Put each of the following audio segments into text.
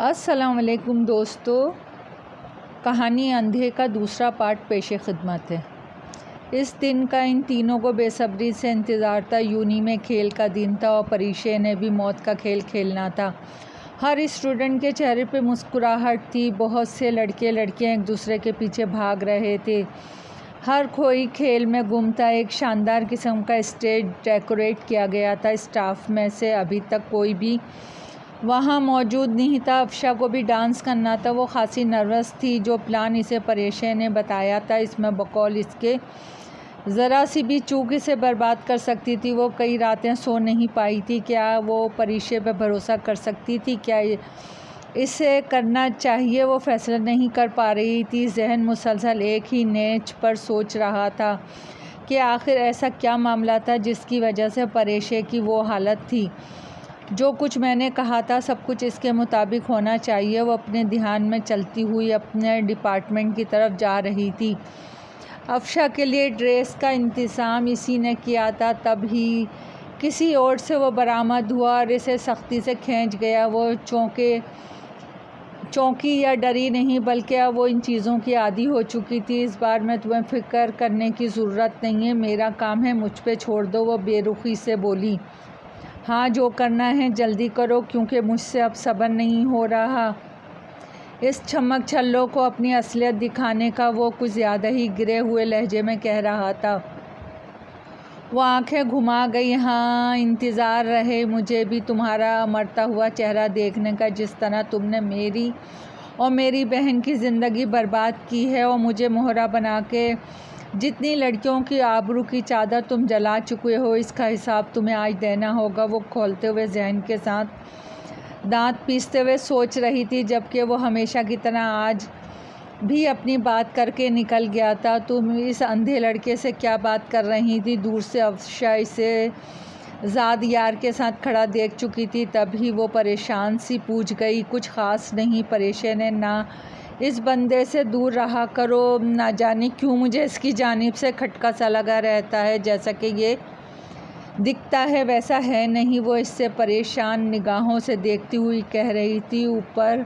अस्सलाम वालेकुम दोस्तों, कहानी अंधे का दूसरा पार्ट पेशे खिदमत है। इस दिन का इन तीनों को बेसब्री से इंतज़ार था। यूनी में खेल का दिन था और परीक्षे ने भी मौत का खेल खेलना था। हर स्टूडेंट के चेहरे पे मुस्कुराहट थी। बहुत से लड़के लड़कियां एक दूसरे के पीछे भाग रहे थे। हर कोई खेल में गुम था। एक शानदार किस्म का स्टेज डेकोरेट किया गया था। स्टाफ में से अभी तक कोई भी वहाँ मौजूद नहीं था। अफशा को भी डांस करना था। वो खासी नर्वस थी। जो प्लान इसे परेशे ने बताया था, इसमें बकौल इसके ज़रा सी भी चूक इसे बर्बाद कर सकती थी। वो कई रातें सो नहीं पाई थी। क्या वो परीक्षे पर भरोसा कर सकती थी? क्या इसे करना चाहिए? वो फैसला नहीं कर पा रही थी। जहन मुसलसल एक ही नेच पर सोच रहा था कि आखिर ऐसा क्या मामला था जिसकी वजह से परेशे की वो हालत थी। जो कुछ मैंने कहा था सब कुछ इसके मुताबिक होना चाहिए। वो अपने ध्यान में चलती हुई अपने डिपार्टमेंट की तरफ जा रही थी। अफशा के लिए ड्रेस का इंतज़ाम इसी ने किया था। तभी किसी ओर से वो बरामद हुआ और इसे सख्ती से खींच गया। वो चौंकी या डरी नहीं, बल्कि अब वो इन चीज़ों की आदी हो चुकी थी। इस बार में तुम्हें फ़िक्र करने की ज़रूरत नहीं है, मेरा काम है, मुझ पे छोड़ दो, वो बेरुखी से बोली। हाँ, जो करना है जल्दी करो, क्योंकि मुझसे अब सब्र नहीं हो रहा। इस छमक छल्लों को अपनी असलियत दिखाने का वो कुछ ज़्यादा ही गिरे हुए लहजे में कह रहा था। वो आंखें घुमा गई। हाँ, इंतज़ार रहे मुझे भी तुम्हारा मरता हुआ चेहरा देखने का, जिस तरह तुमने मेरी और मेरी बहन की ज़िंदगी बर्बाद की है और मुझे मोहरा बना के जितनी लड़कियों की आबरू की चादर तुम जला चुके हो, इसका हिसाब तुम्हें आज देना होगा। वो खोलते हुए जहन के साथ दांत पीसते हुए सोच रही थी, जबकि वो हमेशा की तरह आज भी अपनी बात करके निकल गया था। तुम इस अंधे लड़के से क्या बात कर रही थी? दूर से अफशा इसे ज़ाद यार के साथ खड़ा देख चुकी थी। तभी वो परेशान सी पूछ गई। कुछ ख़ास नहीं परेशे ने, ना इस बंदे से दूर रहा करो। ना जाने क्यों मुझे इसकी जानिब से खटका सा लगा रहता है, जैसा कि ये दिखता है वैसा है नहीं। वो इससे परेशान निगाहों से देखती हुई कह रही थी। ऊपर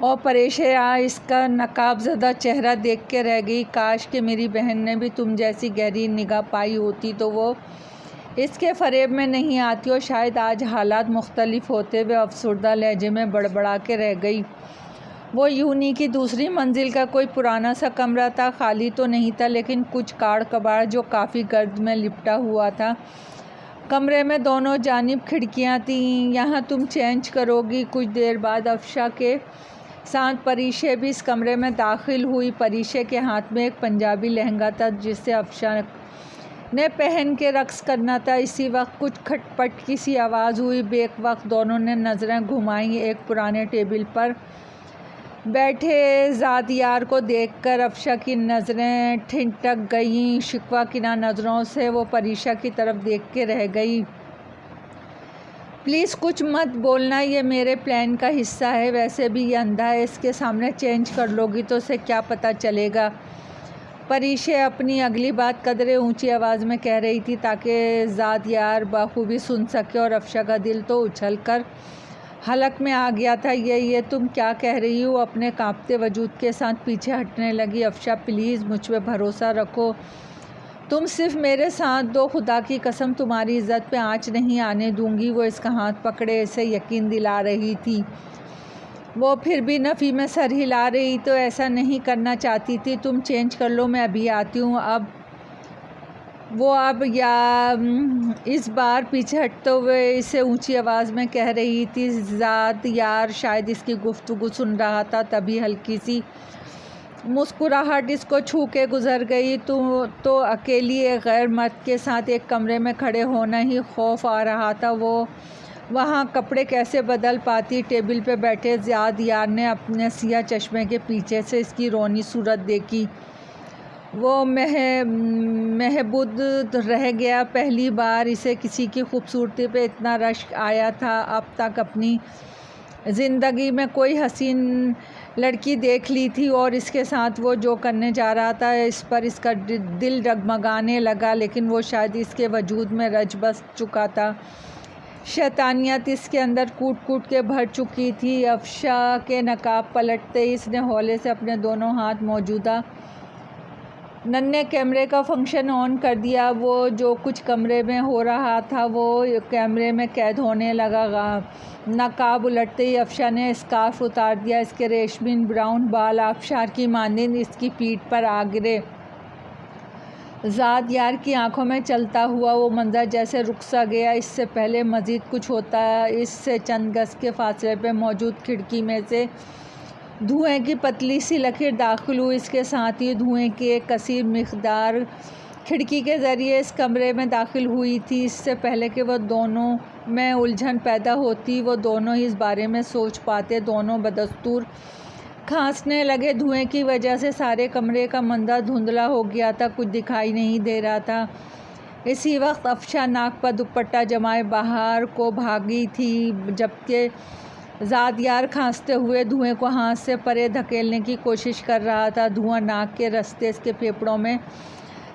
और परेशे इसका नकाबज़दा चेहरा देख के रह गई। काश कि मेरी बहन ने भी तुम जैसी गहरी निगाह पाई होती तो वो इसके फरेब में नहीं आती और शायद आज हालात मुख्तलिफ होते। हुए अफसरदा लहजे में बड़बड़ा के रह गई। वो यूनी की दूसरी मंजिल का कोई पुराना सा कमरा था। खाली तो नहीं था, लेकिन कुछ काड़ कबाड़ जो काफ़ी गर्द में लिपटा हुआ था। कमरे में दोनों जानिब खिड़कियां थीं। यहाँ तुम चेंज करोगी। कुछ देर बाद अफशा के साथ परीशे भी इस कमरे में दाखिल हुई। परीशे के हाथ में एक पंजाबी लहंगा था जिससे अफशा ने पहन के रक्स करना था। इसी वक्त कुछ खटपट की सी आवाज़ हुई। बेक वक्त दोनों ने नज़रें घुमाई। एक पुराने टेबल पर बैठे ज़ाद यार को देखकर अफशा की नज़रें ठिठक गईं। शिकवा किना नज़रों से वो परीशा की तरफ देख के रह गई। प्लीज़ कुछ मत बोलना, ये मेरे प्लान का हिस्सा है। वैसे भी ये अंधा है, इसके सामने चेंज कर लोगी तो उसे क्या पता चलेगा। परीशे अपनी अगली बात कदरे ऊंची आवाज़ में कह रही थी ताकि ज़ाद यार बाखूबी सुन सके, और अफशा का दिल तो उछल कर हलक में आ गया था। ये तुम क्या कह रही हो? अपने कांपते वजूद के साथ पीछे हटने लगी अफशा। प्लीज़ मुझ पे भरोसा रखो, तुम सिर्फ मेरे साथ दो, खुदा की कसम तुम्हारी इज़्ज़त पे आँच नहीं आने दूंगी। वो इसका हाथ पकड़े इसे यकीन दिला रही थी। वो फिर भी नफ़ी में सर हिला रही तो ऐसा नहीं करना चाहती थी। तुम चेंज कर लो, मैं अभी आती हूँ। अब या इस बार पीछे हटते हुए इसे ऊंची आवाज़ में कह रही थी। ज़ाद यार शायद इसकी गुफ्तगू सुन रहा था। तभी हल्की सी मुस्कुराहट इसको छू के गुज़र गई। तो अकेली एक गैर मर्द के साथ एक कमरे में खड़े होना ही खौफ आ रहा था। वो वहाँ कपड़े कैसे बदल पाती? टेबल पे बैठे ज़ाद यार ने अपने सिया चश्मे के पीछे से इसकी रोनी सूरत देखी। वो महबूद रह गया। पहली बार इसे किसी की खूबसूरती पे इतना रश्क आया था। अब तक अपनी ज़िंदगी में कोई हसीन लड़की देख ली थी और इसके साथ वो जो करने जा रहा था इस पर इसका दिल डगमगाने लगा, लेकिन वो शायद इसके वजूद में रच बस चुका था। शैतानियत इसके अंदर कूट कूट के भर चुकी थी। अफशा के नकाब पलटते ही इसने हौले से अपने दोनों हाथ मौजूदा नन्हे कैमरे का फंक्शन ऑन कर दिया। वो जो कुछ कमरे में हो रहा था वो कैमरे में कैद होने लगा। नकाब उलटते ही अफशा ने स्कार्फ उतार दिया। इसके रेशमी ब्राउन बाल आबशार की मानंद इसकी पीठ पर आ गिरे। ज़ात यार की आंखों में चलता हुआ वो मंजर जैसे रुक सा गया। इससे पहले मज़ीद कुछ होता इससे चंद गज के फासले पर मौजूद खिड़की में से धुएं की पतली सी लकीर दाखिल हुई। इसके साथ ही धुएं की एक कसीर मिक़दार खिड़की के ज़रिए इस कमरे में दाखिल हुई थी। इससे पहले कि वह दोनों में उलझन पैदा होती वो दोनों ही इस बारे में सोच पाते। दोनों बदस्तूर खांसने लगे। धुएं की वजह से सारे कमरे का मंजर धुंधला हो गया था, कुछ दिखाई नहीं दे रहा था। इसी वक्त अफशा नाक पर दुपट्टा जमाए बाहर को भागी थी, जबकि ज़ात यार खांसते हुए धुएं को हाथ से परे धकेलने की कोशिश कर रहा था। धुआं नाक के रास्ते इसके फेफड़ों में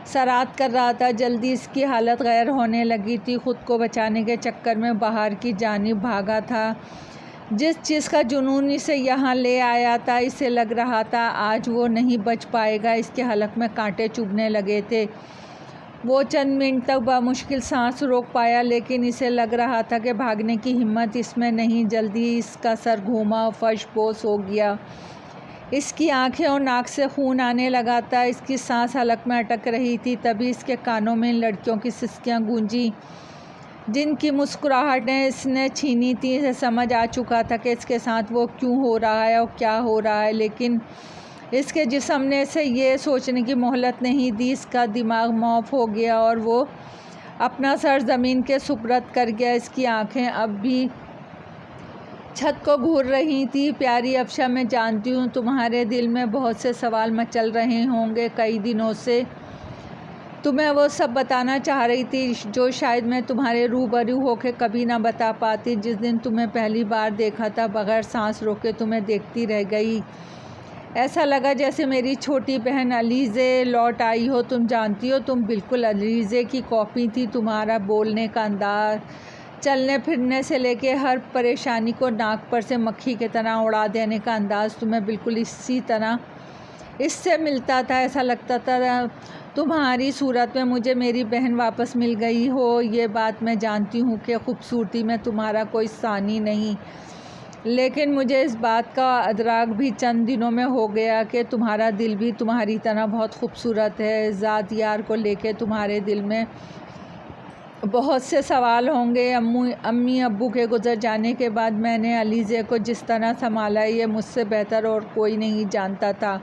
सरात कर रहा था। जल्दी इसकी हालत गैर होने लगी थी। ख़ुद को बचाने के चक्कर में बाहर की जानिब भागा था। जिस चीज़ का जुनून इसे यहाँ ले आया था, इसे लग रहा था आज वो नहीं बच पाएगा। इसके हलक में कांटे चुभने लगे थे। वो चंद मिनट तक बामुश्किल सांस रोक पाया, लेकिन इसे लग रहा था कि भागने की हिम्मत इसमें नहीं। जल्दी इसका सर घूमा, फर्श बोस हो गया। इसकी आंखें और नाक से खून आने लगा था। इसकी सांस हलक में अटक रही थी। तभी इसके कानों में लड़कियों की सिसकियां गूंजी, जिनकी मुस्कुराहटें इसने छीनी थी। इसे समझ आ चुका था कि इसके साथ वो क्यों हो रहा है और क्या हो रहा है, लेकिन इसके जिस्म ने इसे ये सोचने की मोहलत नहीं दी। इसका दिमाग मौफ हो गया और वो अपना सर ज़मीन के सुपुर्द कर गया। इसकी आंखें अब भी छत को घूर रही थी। प्यारी अफशा, मैं जानती हूँ तुम्हारे दिल में बहुत से सवाल मचल रहे होंगे। कई दिनों से तुम्हें वो सब बताना चाह रही थी जो शायद मैं तुम्हारे रूबरू होकर कभी ना बता पाती। जिस दिन तुम्हें पहली बार देखा था, बग़ैर सांस रोके तुम्हें देखती रह गई। ऐसा लगा जैसे मेरी छोटी बहन अलीज़े लौट आई हो। तुम जानती हो, तुम बिल्कुल अलीज़े की कॉपी थी। तुम्हारा बोलने का अंदाज़, चलने फिरने से लेके हर परेशानी को नाक पर से मक्खी की तरह उड़ा देने का अंदाज़ तुम्हें बिल्कुल इसी तरह इससे मिलता था। ऐसा लगता था तुम्हारी सूरत में मुझे मेरी बहन वापस मिल गई हो। ये बात मैं जानती हूँ कि खूबसूरती में तुम्हारा कोई सानी नहीं, लेकिन मुझे इस बात का अदराक भी चंद दिनों में हो गया कि तुम्हारा दिल भी तुम्हारी तरह बहुत खूबसूरत है। ज़ात यार को लेके तुम्हारे दिल में बहुत से सवाल होंगे। अम्मी अब्बू के गुज़र जाने के बाद मैंने अलीज़े को जिस तरह संभाला, ये मुझसे बेहतर और कोई नहीं जानता था।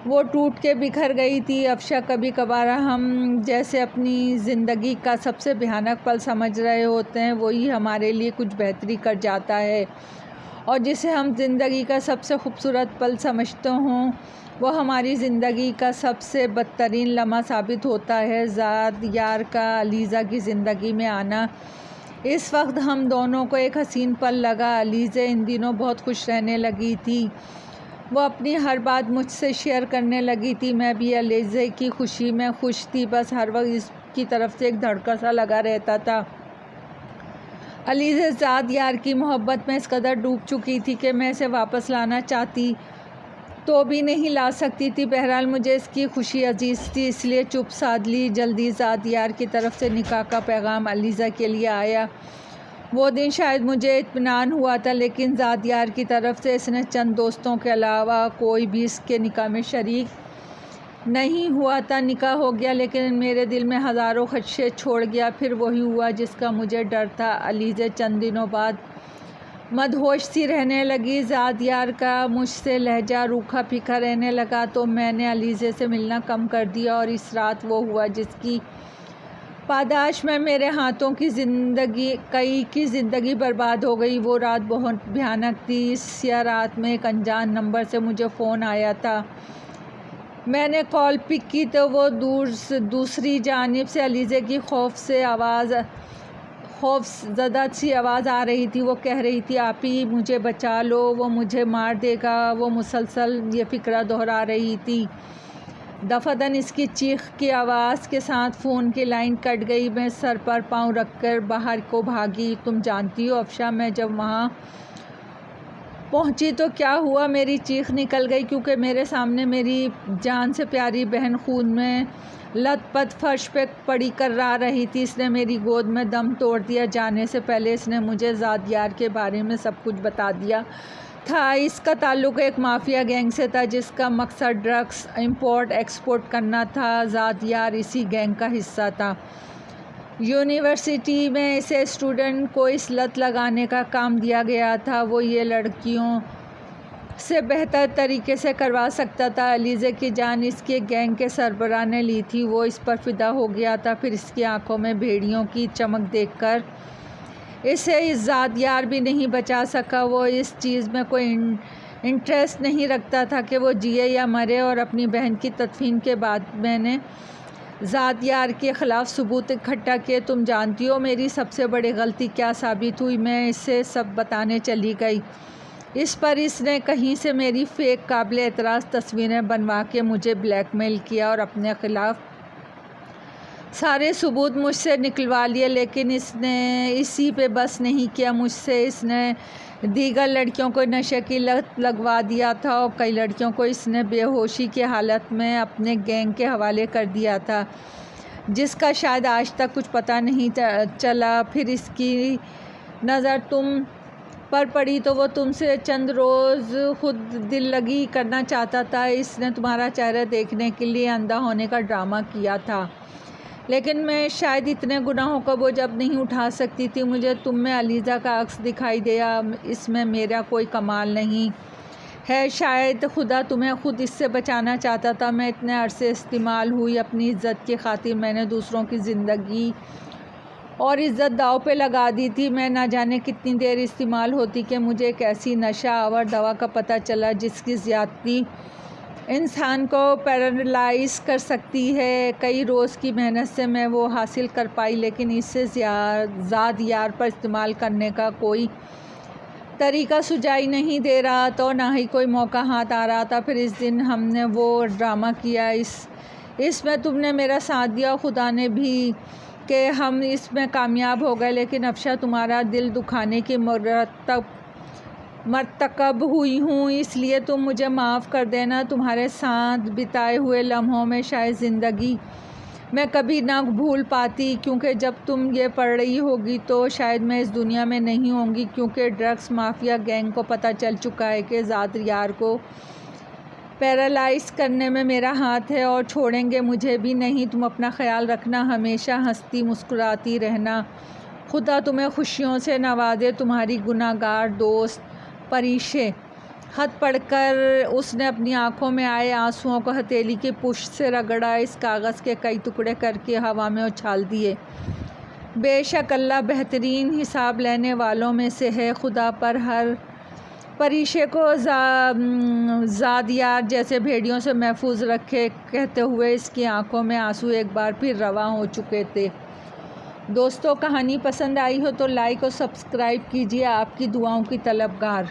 वो टूट के बिखर गई थी। अफशा, कभी कभार हम जैसे अपनी ज़िंदगी का सबसे भयानक पल समझ रहे होते हैं, वही हमारे लिए कुछ बेहतरी कर जाता है, और जिसे हम ज़िंदगी का सबसे खूबसूरत पल समझते हों, वो हमारी ज़िंदगी का सबसे बदतरीन लम्हा साबित होता है। ज़ात यार का अलीज़ा की ज़िंदगी में आना इस वक्त हम दोनों को एक हसीन पल लगा। अलीज़ा इन दिनों बहुत खुश रहने लगी थी। वो अपनी हर बात मुझसे शेयर करने लगी थी। मैं भी अलीज़ा की खुशी में खुश थी। बस हर वक्त इसकी तरफ से एक धड़का सा लगा रहता था। अलीज़ा ज़ात यार की मोहब्बत में इस कदर डूब चुकी थी कि मैं इसे वापस लाना चाहती तो भी नहीं ला सकती थी। बहरहाल मुझे इसकी खुशी अजीज़ थी, इसलिए चुप साध ली। जल्दी ज़ात यार की तरफ से निकाह का पैगाम अलीज़ा के लिए आया। वो दिन शायद मुझे इत्मीनान हुआ था, लेकिन ज़ात यार की तरफ से इसने चंद दोस्तों के अलावा कोई भी इसके निकाह में शरीक नहीं हुआ था। निकाह हो गया, लेकिन मेरे दिल में हज़ारों खदशे छोड़ गया। फिर वही हुआ जिसका मुझे डर था। अलीज़ा चंद दिनों बाद मदहोश सी रहने लगी। ज़ात यार का मुझसे लहजा रूखा फीका रहने लगा, तो मैंने अलीज़ा से मिलना कम कर दिया। और इस रात वो हुआ जिसकी पादाश में मेरे हाथों की ज़िंदगी बर्बाद हो गई। वो रात बहुत भयानक थी। इस रात में एक अनजान नंबर से मुझे फ़ोन आया था। मैंने कॉल पिक की तो वो दूसरी जानिब से अलीज़ा की खौफज़दा सी आवाज़ आ रही थी। वो कह रही थी, आप ही मुझे बचा लो, वो मुझे मार देगा। वो मुसलसल ये फ़िक्र दोहरा रही थी। दफादन इसकी चीख की आवाज़ के साथ फ़ोन की लाइन कट गई। मैं सर पर पाँव रखकर बाहर को भागी। तुम जानती हो अफशा, मैं जब वहाँ पहुँची तो क्या हुआ, मेरी चीख निकल गई क्योंकि मेरे सामने मेरी जान से प्यारी बहन खून में लथपथ फर्श पे पड़ी कर्रा रही थी। इसने मेरी गोद में दम तोड़ दिया। जाने से पहले इसने मुझे ज़ाद यार के बारे में सब कुछ बता दिया था। इसका ताल्लुक़ एक माफिया गैंग से था जिसका मकसद ड्रग्स इंपोर्ट एक्सपोर्ट करना था। ज़ाद यार इसी गैंग का हिस्सा था। यूनिवर्सिटी में इसे स्टूडेंट को इस लत लगाने का काम दिया गया था। वो ये लड़कियों से बेहतर तरीके से करवा सकता था। अलीज़े की जान इसके गैंग के सरबराह ने ली थी। वो इस पर फिदा हो गया था। फिर इसकी आंखों में भेड़ियों की चमक देखकर इसे इस ज़ाद यार भी नहीं बचा सका। वो इस चीज़ में कोई इंटरेस्ट नहीं रखता था कि वो जिए या मरे। और अपनी बहन की तदफीन के बाद मैंने ज़ाद यार के ख़िलाफ़ सबूत इकट्ठा किए। तुम जानती हो मेरी सबसे बड़ी गलती क्या साबित हुई? मैं इससे सब बताने चली गई। इस पर इसने कहीं से मेरी फ़ेक काबिल एतराज़ तस्वीरें बनवा के मुझे ब्लैकमेल किया और अपने ख़िलाफ़ सारे सबूत मुझसे निकलवा लिए। लेकिन इसने इसी पे बस नहीं किया। मुझसे इसने दीगर लड़कियों को नशे की लत लगवा दिया था और कई लड़कियों को इसने बेहोशी की हालत में अपने गैंग के हवाले कर दिया था, जिसका शायद आज तक कुछ पता नहीं चला। फिर इसकी नज़र तुम पर पड़ी तो वो तुमसे चंद रोज़ खुद दिल लगी करना चाहता था। इसने तुम्हारा चेहरा देखने के लिए अंधा होने का ड्रामा किया था। लेकिन मैं शायद इतने गुनाहों का बोझ अब नहीं उठा सकती थी। मुझे तुम में अलीज़ा का अक्स दिखाई दिया। इसमें मेरा कोई कमाल नहीं है। शायद खुदा तुम्हें खुद इससे बचाना चाहता था। मैं इतने अरसे इस्तेमाल हुई अपनी इज़्ज़त की खातिर। मैंने दूसरों की ज़िंदगी और इज़्ज़त दाव पे लगा दी थी। मैं ना जाने कितनी देर इस्तेमाल होती कि मुझे एक ऐसी नशा आवर दवा का पता चला जिसकी ज़्यादती इंसान को पैरालाइज़ कर सकती है। कई रोज़ की मेहनत से मैं वो हासिल कर पाई, लेकिन इससे ज़ाद यार पर इस्तेमाल करने का कोई तरीका सुझाई नहीं दे रहा तो ना ही कोई मौका हाथ आ रहा था। फिर इस दिन हमने वो ड्रामा किया। इसमें तुमने मेरा साथ दिया, खुदा ने भी, कि हम इसमें कामयाब हो गए। लेकिन अफशा, तुम्हारा दिल दुखाने की मरतकब हुई हूँ, इसलिए तुम मुझे माफ़ कर देना। तुम्हारे साथ बिताए हुए लम्हों में शायद ज़िंदगी मैं कभी ना भूल पाती, क्योंकि जब तुम ये पढ़ रही होगी तो शायद मैं इस दुनिया में नहीं होंगी, क्योंकि ड्रग्स माफिया गैंग को पता चल चुका है कि ज़ाद यार को पैरालाइज़ करने में मेरा हाथ है और छोड़ेंगे मुझे भी नहीं। तुम अपना ख़याल रखना, हमेशा हंसती मुस्कुराती रहना। खुदा तुम्हें खुशियों से नवाजे। तुम्हारी गुनाहगार दोस्त परीशे। खत पढ़कर उसने अपनी आंखों में आए आंसुओं को हथेली की पुष्ट से रगड़ा। इस कागज़ के कई टुकड़े करके हवा में उछाल दिए। बेशक अल्लाह बेहतरीन हिसाब लेने वालों में से है। खुदा पर हर परीशे को ज़ाद यार जैसे भेड़ियों से महफूज रखे, कहते हुए इसकी आंखों में आंसू एक बार फिर रवा हो चुके थे। दोस्तों, कहानी पसंद आई हो तो लाइक और सब्सक्राइब कीजिए। आपकी दुआओं की तलबगार।